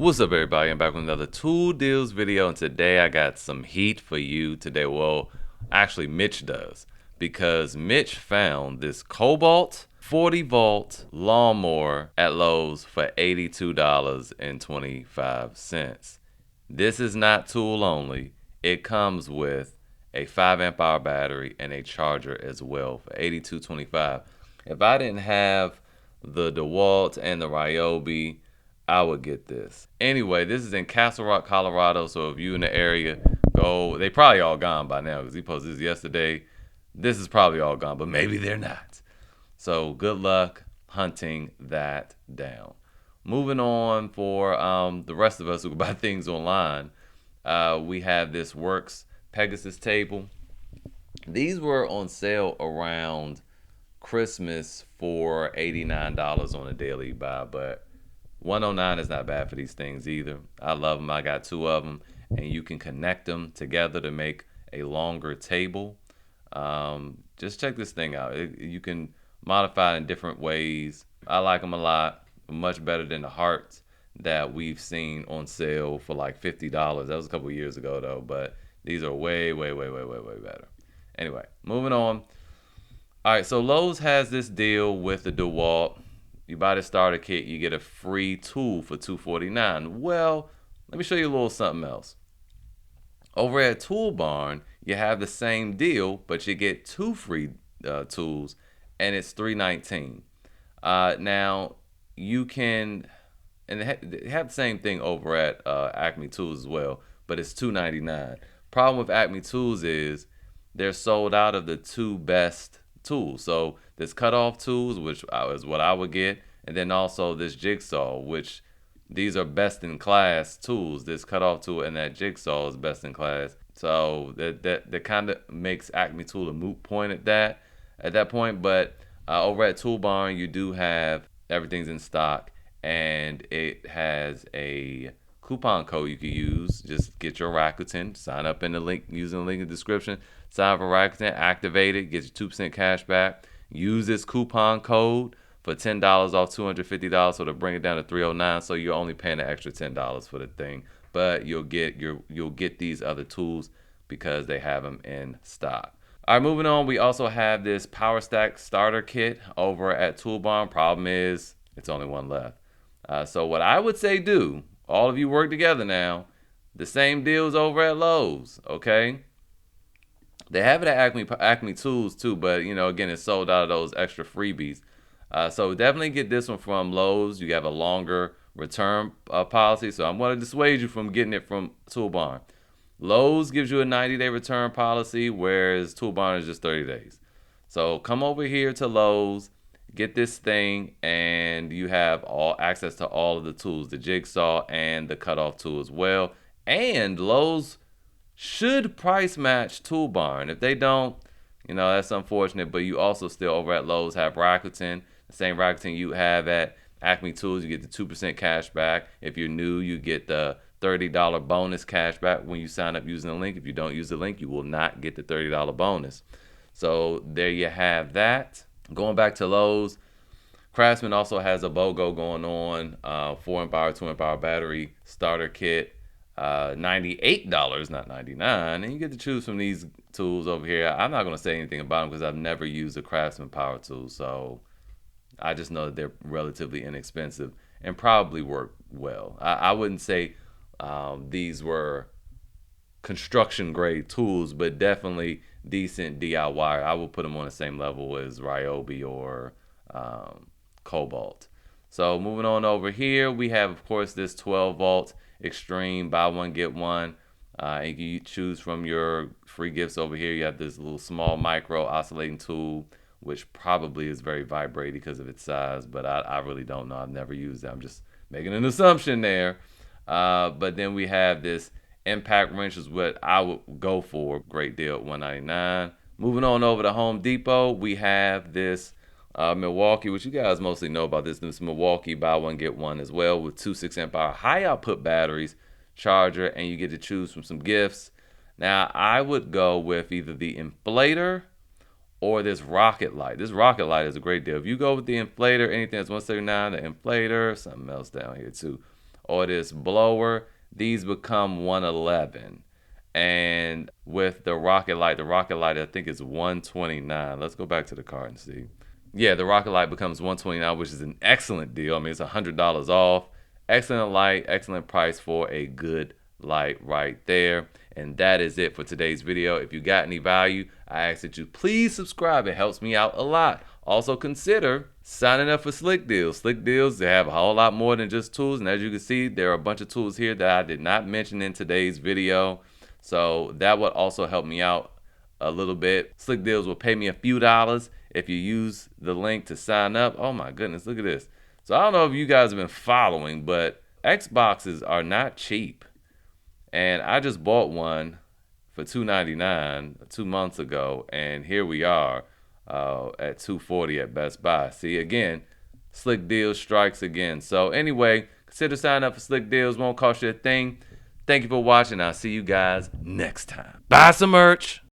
What's up, everybody? I'm back with another Tool Deals video, and today I got some heat for you today. Well, actually Mitch does, because Mitch found this Cobalt 40 volt lawnmower at Lowe's for $82.25. This is not tool only. It comes with a 5 amp hour battery and a charger as well for $82.25. If I didn't have the DeWalt and the Ryobi, I would get this. Anyway, this is in Castle Rock, Colorado. So if you in the area, go. They probably all gone by now because he posted this yesterday. This is probably all gone, but maybe they're not. So good luck hunting that down. Moving on for the rest of us who buy things online, we have this Works Pegasus table. These were on sale around Christmas for $89 on a daily buy, but 109 is not bad for these things either. I love them. I got two of them, and you can connect them together to make a longer table. Just check this thing out. You can modify it in different ways. I like them a lot. Much better than the Hearts that we've seen on sale for like $50. That was a couple years ago though, but these are way better. Anyway, moving on. All right, so Lowe's has this deal with the DeWalt. You buy the starter kit, you get a free tool for $249. Well, let me show you a little something else. Over at Toolbarn, you have the same deal, but you get two free tools, and it's $319. Now, you can, and they have the same thing over at Acme Tools as well, but it's $299. Problem with Acme Tools is they're sold out of the two best tools. So this cutoff tools, which is what I would get, and then also this jigsaw, which these are best in class tools. This cutoff tool and that jigsaw is best in class. So that kind of makes Acme Tool a moot point at that point. But over at Toolbarn, you do have everything's in stock, and it has a coupon code you can use. Just get your Rakuten, sign up in the link, using the link in the description, sign up for Rakuten, activate it, get your 2% cash back. Use this coupon code for $10 off $250, so to bring it down to $309. So you're only paying an extra $10 for the thing, but you'll get these other tools because they have them in stock. All right, moving on. We also have this Power Stack starter kit over at Toolbarn. Problem is, it's only one left. So what I would say do, all of you work together now. The same deals over at Lowe's, okay? They have it at Acme Tools too, but you know, again, it's sold out of those extra freebies. So definitely get this one from Lowe's. You have a longer return policy, so I'm going to dissuade you from getting it from Toolbarn. Lowe's gives you a 90-day return policy, whereas Toolbarn is just 30 days. So come over here to Lowe's, get this thing, and you have all access to all of the tools, the jigsaw and the cutoff tool as well. And Lowe's should price match Toolbarn. If they don't, you know, that's unfortunate, but you also still over at Lowe's have Rakuten, the same Rakuten you have at Acme Tools. You get the 2% cash back. If you're new, you get the $30 bonus cash back when you sign up using the link. If you don't use the link, you will not get the $30 bonus. So there you have that. Going back to Lowe's, Craftsman also has a BOGO going on, 4 amp hour, 2 amp hour battery starter kit, $98, not $99, and you get to choose from these tools over here. I'm not going to say anything about them because I've never used a Craftsman power tool, so I just know that they're relatively inexpensive and probably work well. I wouldn't say these were construction grade tools, but definitely decent DIY. I would put them on the same level as Ryobi or Cobalt. So moving on over here, we have, of course, this 12 volt Extreme buy one get one. And you choose from your free gifts over here. You have this little small micro oscillating tool, which probably is very vibrating because of its size, but I really don't know. I've never used it. I'm just making an assumption there. But then we have this impact wrench, is what I would go for. Great deal at $199. Moving on over to Home Depot, we have this Milwaukee, which you guys mostly know about this Milwaukee buy one get one as well, with two 6 amp hour high output batteries, charger, and you get to choose from some gifts. Now I would go with either the inflator or this rocket light. This rocket light is a great deal. If you go with the inflator, anything that's $179, the inflator, something else down here too, or this blower, these become 111. And with the Rocket Light I think is 129. Let's go back to the card and see. Yeah, the Rocket Light becomes 129, which is an excellent deal. I mean, it's $100 off. Excellent light, excellent price for a good light right there. And that is it for today's video. If you got any value, I ask that you please subscribe. It helps me out a lot. Also consider signing up for Slick Deals. Slick Deals, they have a whole lot more than just tools. And as you can see, there are a bunch of tools here that I did not mention in today's video. So that would also help me out a little bit. Slick Deals will pay me a few dollars if you use the link to sign up. Oh my goodness, look at this. So I don't know if you guys have been following, but Xboxes are not cheap. And I just bought one for $299 2 months ago, and here we are at $240 at Best Buy. See, again, Slick Deals strikes again. So anyway, consider signing up for Slick Deals. Won't cost you a thing. Thank you for watching. I'll see you guys next time. Buy some merch.